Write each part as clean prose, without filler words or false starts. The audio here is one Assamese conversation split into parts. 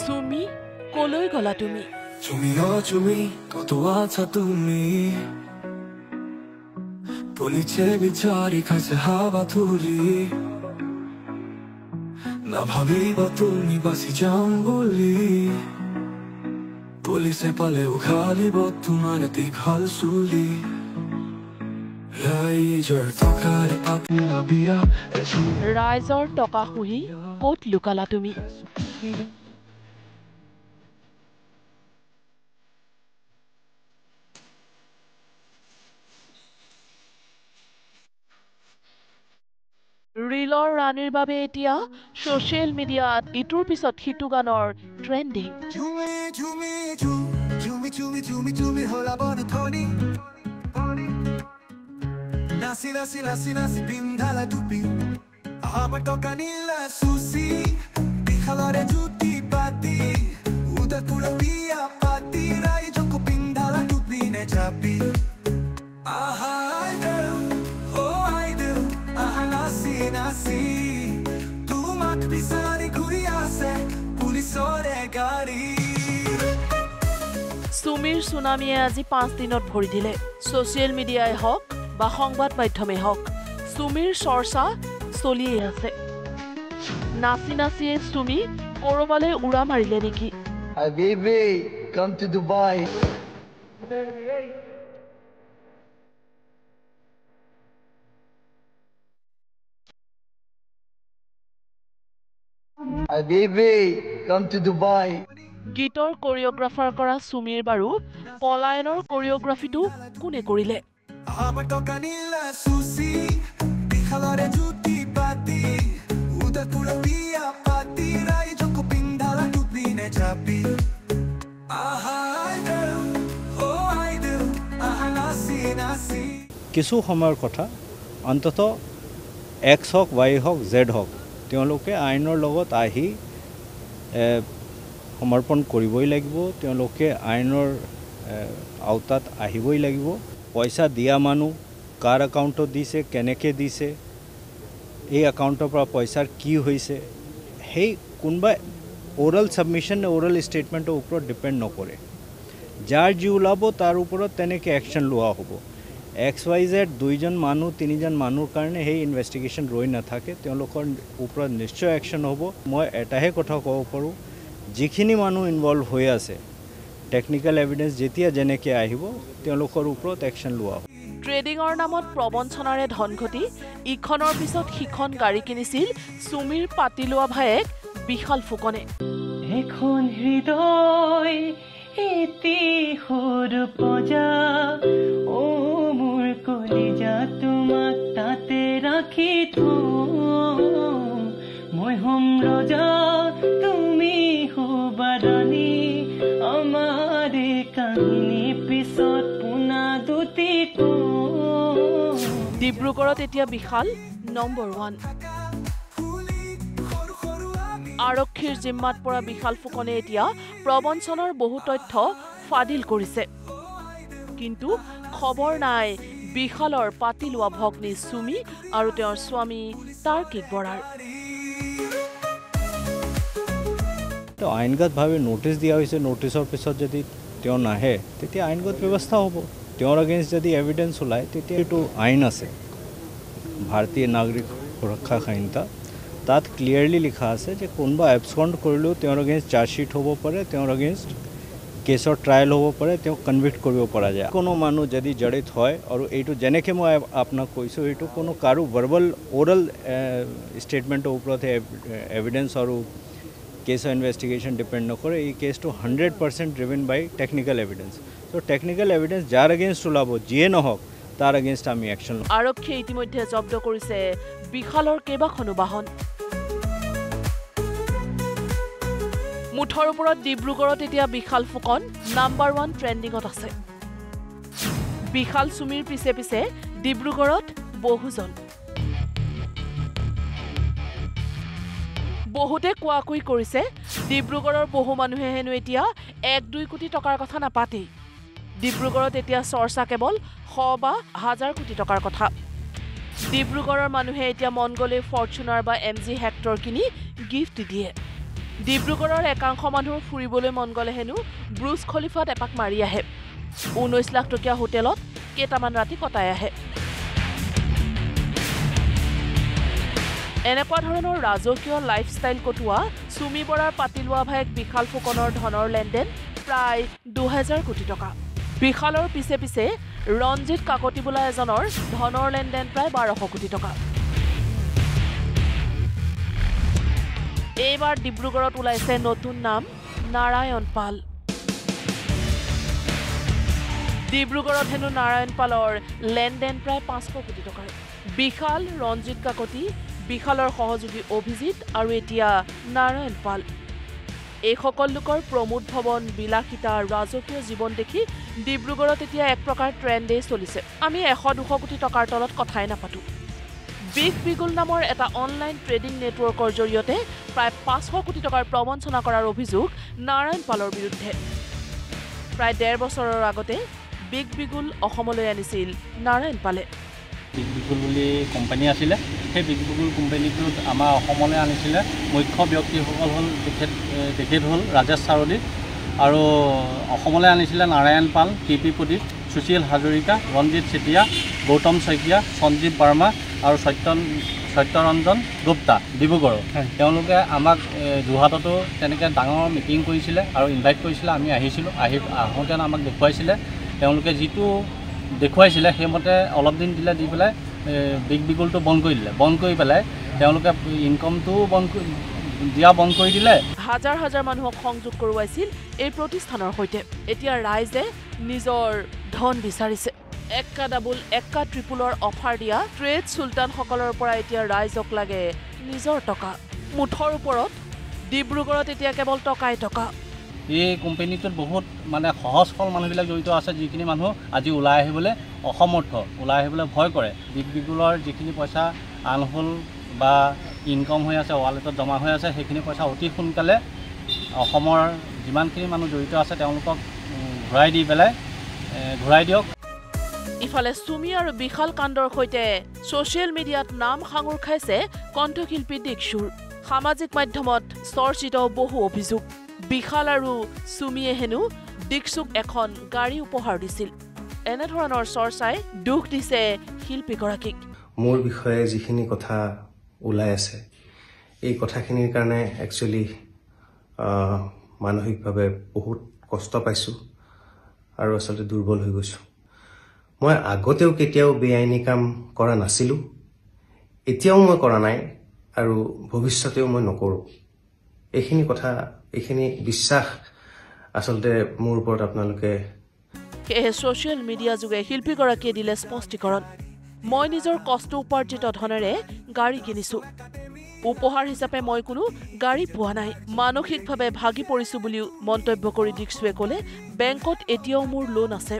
সুমি কলৈ গলা তুমি তুমি কত আছা তুমি পলিছে বিচারি খাইছে হাওয়া তুলি না ভাবিব তুমি বাসি যাম বলি পুলিশে পালে উখালিব তোমাৰ দীঘল চুলি ৰাইজৰ টকা খুহি ক'ত লুকালা তুমি ৰিলৰ ৰাণীৰ বাবে এতিয়া সোশ্যাল মিডিয়াত ইটোৰ পিছত সিটো গানৰ trending Nasi pindala tupi Hapa toka nila susi Bihalare juti pati Uda pura pia pati Rai joko pindala tupi ne chapi Aha I do Oh I do Aha nasi Tu mat pisari kuriase Pulisore gari সুমিৰ সুনামিয়ে আজি 5 দিনত ভৰি দিলে সোশ্যাল মিডিয়াই হওক বা সংবাদ মাধ্যমে হওক সুমিৰ চৰ্চা চলিয়ে আছে নাচিয়ে সুমি কৰবালে উৰা মাৰিলে নেকি Hi baby, come to Dubai. Hi baby, come to Dubai. গীতৰ কোৰিওগ্ৰাফাৰ কৰা সুমিৰ বাৰু পলায়নৰ কোৰিওগ্ৰাফিটো কোনে কৰিলে Hapa toka nila susi Bihalare juti pati Uda pura pia pati Rai joko pindala tupi ne chapi Aha I do Oh I do Aha nasi কিছু সময়ৰ কথা অন্তত এক্স হওক ৱাই হওক জেড হওক তেওঁলোকে আইনৰ লগত আহি সমৰ্পণ কৰিবই লাগিব তেওঁলোকে আইনৰ আওতাত আহিবই লাগিব পইচা দিয়া মানুহ কাৰ একাউণ্টত দিছে কেনেকৈ দিছে এই একাউণ্টৰ পৰা পইচাৰ কি হৈছে সেই কোনোবা ওৰাল ছাবমিশ্যন ওৰাল ষ্টেটমেণ্টৰ ওপৰত ডিপেণ্ড নকৰে যাৰ যি ওলাব তাৰ ওপৰত তেনেকৈ একশ্যন লোৱা হ'ব XYZ দুইজন মানুহ তিনিজন মানুহৰ কাৰণে সেই ইনভেষ্টিগেশ্যন ৰৈ নাথাকে তেওঁলোকৰ ওপৰত নিশ্চয় একশ্যন হ'ব মই এটাহে কথা ক'ব পাৰোঁ যিখিনি মানুহ ইনভলভ হৈ আছে টেকনিক্যাল এভিডেন্স যেতিয়া যেনেকৈ আহিব তেওঁলোকৰ ওপৰত একশ্যন লোৱা হ'ব ট্ৰেডিঙৰ নামত প্ৰবঞ্চনাৰে ধন ঘটি ইখনৰ পিছত সিখন গাড়ী কিনিছিল সুমিৰ পাতি লোৱা ভায়েক বিশাল ফুকনে এখন হৃদয় এতি সৰু পজা ও মোৰ কলিজা তোমাক তাতে ৰাখি মই হম ৰজা তুমি হবাৰানী আমাৰ কাহিনী পিছত পুনা দুটি ডিব্ৰুগড়ত এতিয়া বিশাল নম্বৰ 1 আৰক্ষীৰ জিম্মাত পৰা বিশাল ফুকনে এতিয়া প্ৰবঞ্চনাৰ বহু তথ্য ফাদিল কৰিছে কিন্তু খবৰ নাই বিশালৰ পাতি লোৱা ভগ্নী সুমি আৰু তেওঁৰ স্বামী তাৰ্কিক বৰাৰ তো আইনগতভাৱে নোটিছ দিয়া হৈছে নোটিছৰ পিছত যদি তেওঁ নাহে তেতিয়া আইনগত ব্যৱস্থা হ'ব তেওঁৰ এগেইনষ্ট যদি এভিডেন্স ওলায় তেতিয়া এইটো আইন আছে ভাৰতীয় নাগৰিক সুৰক্ষা সংহিতা তাত ক্লিয়াৰলি লিখা আছে যে কোনোবা এবস্কণ্ড কৰিলেও তেওঁৰ এগেইনষ্ট চাৰ্জশ্বিট হ'ব পাৰে তেওঁৰ এগেইনষ্ট কেছৰ ট্ৰায়েল হ'ব পাৰে তেওঁক কনভিক্ট কৰিব পৰা যায় কোনো মানুহ যদি জড়িত হয় আৰু এইটো যেনেকৈ মই আপোনাক কৈছোঁ এইটো কোনো কাৰো ভাৰ্বল ওৰেল ষ্টেটমেণ্টৰ ওপৰতহে এভিডেন্স আৰু কেছৰ ইনভেষ্টিগেশ্যন ডিপেণ্ড নকৰে এই কেছটো 100% ড্ৰিভেন বাই টেকনিক্যাল এভিডেন্স তো টেকনিক্যাল এভিডেন্স যাৰ এগেইনষ্ট ওলাব যিয়ে নহওক তাৰ এগেইনষ্ট আমি একশ্যন ল'ম আৰক্ষীয়ে ইতিমধ্যে জব্দ কৰিছে বিশালৰ কেইবাখনো বাহন মুঠৰ ওপৰত ডিব্ৰুগড়ত এতিয়া বিশাল ফুকন নাম্বাৰ 1 ট্ৰেন্ডিঙত আছে বিশাল সুমিৰ পিছে পিছে ডিব্ৰুগড়ত বহুজন বহুতে কোৱাকুই কৰিছে ডিব্ৰুগড়ৰ বহু মানুহে হেনো এতিয়া 1-2 কোটি টকাৰ কথা নাপাতেই ডিব্ৰুগড়ত এতিয়া চৰ্চা কেৱল 100 বা 1000 কোটি টকাৰ কথা ডিব্ৰুগড়ৰ মানুহে এতিয়া মন গ'লে ফৰ্চুনাৰ বা MG হেক্টৰ কিনি গিফ্ট দিয়ে ডিব্ৰুগড়ৰ একাংশ মানুহৰ ফুৰিবলৈ মন গ'লে হেনো ব্ৰুজ খলিফাত এপাক মাৰি আহে 19 লাখ টকীয়া হোটেলত কেইটামান ৰাতি কটাই আহে এনেকুৱা ধৰণৰ ৰাজকীয় লাইফষ্টাইল কটোৱা সুমি বৰাৰ পাতি লোৱা ভাইক বিশাল ফুকনৰ ধনৰ লেনদেন প্ৰায় 2000 কোটি টকা বিশালৰ পিছে পিছে ৰঞ্জিত কাকতি বোলা এজনৰ ধনৰ লেনদেন প্ৰায় 1200 কোটি টকা এইবাৰ ডিব্ৰুগড়ত ওলাইছে নতুন নাম নাৰায়ণ পাল ডিব্ৰুগড়ত হেনো নাৰায়ণ পালৰ লেনদেন প্ৰায় 500 কোটি টকাৰ বিশাল ৰঞ্জিত কাকতি বিশালৰ সহযোগী অভিজিত আৰু এতিয়া নাৰায়ণ পাল এই সকল লোকৰ প্ৰমোদ ভৱন বিলাসিতা ৰাজকীয় জীৱন দেখি ডিব্ৰুগড়ত এতিয়া এক প্ৰকাৰ ট্ৰেণ্ডে চলিছে আমি 100-200 কোটি টকাৰ তলত কথাই নাপাতো বিগ বিগুল নামৰ এটা অনলাইন ট্ৰেডিং নেটৱৰ্কৰ জৰিয়তে প্ৰায় 500 কোটি টকাৰ প্ৰবঞ্চনা কৰাৰ অভিযোগ নাৰায়ণ পালৰ বিৰুদ্ধে প্ৰায় 1.5 বছৰৰ আগতে বিগ বিগুল অসমলৈ আনিছিল নাৰায়ণ পালে বিগ বিগুল বুলি কোম্পানী আছিলে সেই বিগ বিগুল কোম্পানীটোত আমাৰ অসমলৈ আনিছিলে মুখ্য ব্যক্তিসকল হ'ল তেখেত হ'ল ৰাজেশ চাৰদী আৰু অসমলৈ আনিছিলে নাৰায়ণ পাল টিপি প্ৰদীপ সুশীল হাজৰিকা ৰঞ্জিত চেতিয়া গৌতম শইকীয়া সঞ্জীৱ বাৰ্মা আৰু সত্যৰঞ্জন গুপ্তা ডিব্ৰুগড় তেওঁলোকে আমাক যোৰহাটতো তেনেকৈ ডাঙৰ মিটিং কৰিছিলে আৰু ইনভাইট কৰিছিলে আমি আহিছিলোঁ আহোঁতে আমাক দেখুৱাইছিলে তেওঁলোকে যিটো দেখুৱাইছিলে সেইমতে অলপ দিন দিলে দি পেলাই বিগ বিগুলটো বন্ধ কৰি পেলাই তেওঁলোকে ইনকমটো দিয়া বন্ধ কৰি দিলে হাজাৰ হাজাৰ মানুহক সংযোগ কৰোৱাইছিল এই প্ৰতিষ্ঠানৰ সৈতে এতিয়া ৰাইজে নিজৰ ধন বিচাৰিছে এক্কা ডাবল এক্কা ট্ৰিপুলৰ অফাৰ দিয়া ট্ৰেড সুলতানসকলৰ পৰা এতিয়া ৰাইজক লাগে নিজৰ টকা মুঠৰ ওপৰত ডিব্ৰুগড়ত এতিয়া কেৱল টকাই টকা এই কোম্পানীটোত বহুত মানে সহজ সৰল মানুহবিলাক জড়িত আছে যিখিনি মানুহ আজি ওলাই আহিবলৈ অসমৰ্থ ওলাই আহিবলৈ ভয় কৰে বিগ বিগুলৰ যিখিনি পইচা আনহোল বা ইনকম হৈ আছে ৱালেটত জমা হৈ আছে সেইখিনি পইচা অতি সোনকালে অসমৰ যিমানখিনি মানুহ জড়িত আছে তেওঁলোকক ঘূৰাই দি পেলাই ঘূৰাই দিয়ক ইফালে সুমি আৰু বিশাল কাণ্ডৰ সৈতে ছ'চিয়েল মিডিয়াত নাম সাঙুৰ খাইছে কণ্ঠশিল্পী দীক্ষুৰ সামাজিক মাধ্যমত চৰ্চিত বহু অভিযোগ বিশাল আৰু সুমিয়ে হেনো দীক্ষুক এখন গাড়ী উপহাৰ দিছিল এনেধৰণৰ চৰ্চাই দুখ দিছে শিল্পীগৰাকীক মোৰ বিষয়ে যিখিনি কথা ওলাই আছে এই কথাখিনিৰ কাৰণে একচুৱেলি মানসিকভাৱে বহুত কষ্ট পাইছোঁ আৰু আচলতে দুৰ্বল হৈ গৈছোঁ মই আগতেও কেতিয়াও বেআইনী কাম কৰা নাছিলোঁ এতিয়াও মই কৰা নাই আৰু ভৱিষ্যতেও মই নকৰোঁ এইখিনি বিশ্বাস আচলতে মোৰ ওপৰত আপোনালোকে সেয়ে ছ'চিয়েল মিডিয়া যোগে শিল্পীগৰাকীয়ে দিলে স্পষ্টীকৰণ মই নিজৰ কষ্ট উপাৰ্জিত ধনেৰে গাড়ী কিনিছোঁ উপহাৰ হিচাপে মই কোনো গাড়ী পোৱা নাই মানসিকভাৱে ভাগি পৰিছোঁ বুলিও মন্তব্য কৰি দীক্ষুৱে ক'লে বেংকত এতিয়াও মোৰ লোন আছে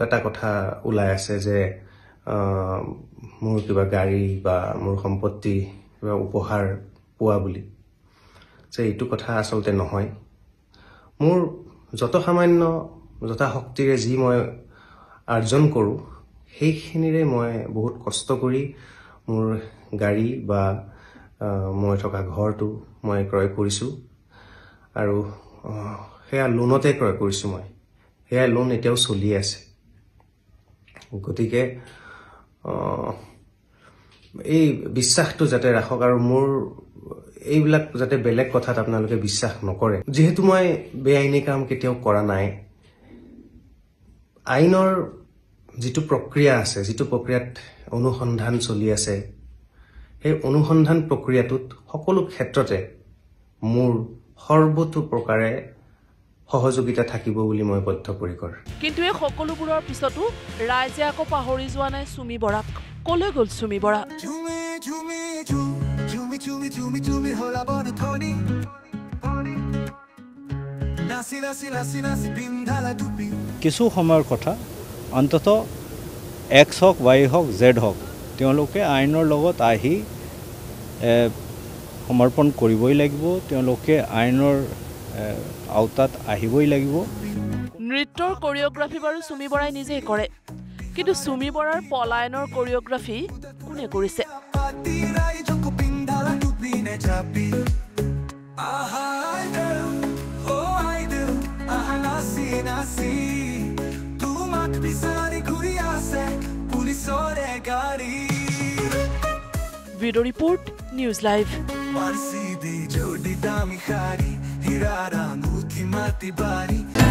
এটা কথা ওলাই আছে যে মোৰ কিবা গাড়ী বা মোৰ সম্পত্তি কিবা উপহাৰ পোৱা বুলি যে এইটো কথা আচলতে নহয় মোৰ যত সামান্য যথা শক্তিৰে যি মই আৰ্জন কৰোঁ সেইখিনিৰে মই বহুত কষ্ট কৰি মোৰ গাড়ী বা মই থকা ঘৰটো মই ক্ৰয় কৰিছোঁ আৰু সেয়া লোনতে ক্ৰয় কৰিছোঁ মই সেয়া লোন এতিয়াও চলি আছে গতিকে এই বিশ্বাসটো যাতে ৰাখক আৰু মোৰ এইবিলাক যাতে বেলেগ কথাত আপোনালোকে বিশ্বাস নকৰে যেহেতু মই বেআইনী কাম কেতিয়াও কৰা নাই আইনৰ যিটো প্ৰক্ৰিয়া আছে যিটো প্ৰক্ৰিয়াত অনুসন্ধান চলি আছে সেই অনুসন্ধান প্ৰক্ৰিয়াটোত সকলো ক্ষেত্ৰতে মোৰ সৰ্বতো প্ৰকাৰে সহযোগিতা থাকিব বুলি মই বদ্ধপৰিকৰ কিন্তু এই সকলোবোৰৰ পিছতো ৰাইজে আকৌ পাহৰি যোৱা নাই সুমি বৰাক কলৈ গ'ল সুমি বৰা কিছু সময়ৰ কথা অন্ততঃ এক্স হওক ৱাই হওক জেড হওক তেওঁলোকে আইনৰ লগত আহি সমৰ্পণ কৰিবই লাগিব তেওঁলোকে আইনৰ আওতাত আহিবই লাগিব নৃত্যৰ কোৰিঅ'গ্ৰাফি বাৰু সুমি বৰাই নিজেই কৰে কিন্তু সুমি বৰাৰ পলায়নৰ কোৰিঅ'গ্ৰাফি কোনে কৰিছে ফাঁচি তোমাক বিচাৰি ঘূৰি আছে পুলিচৰে গাড়ী bureau report news live Marsi di giorni da mi cari, hirara nuti mati bari.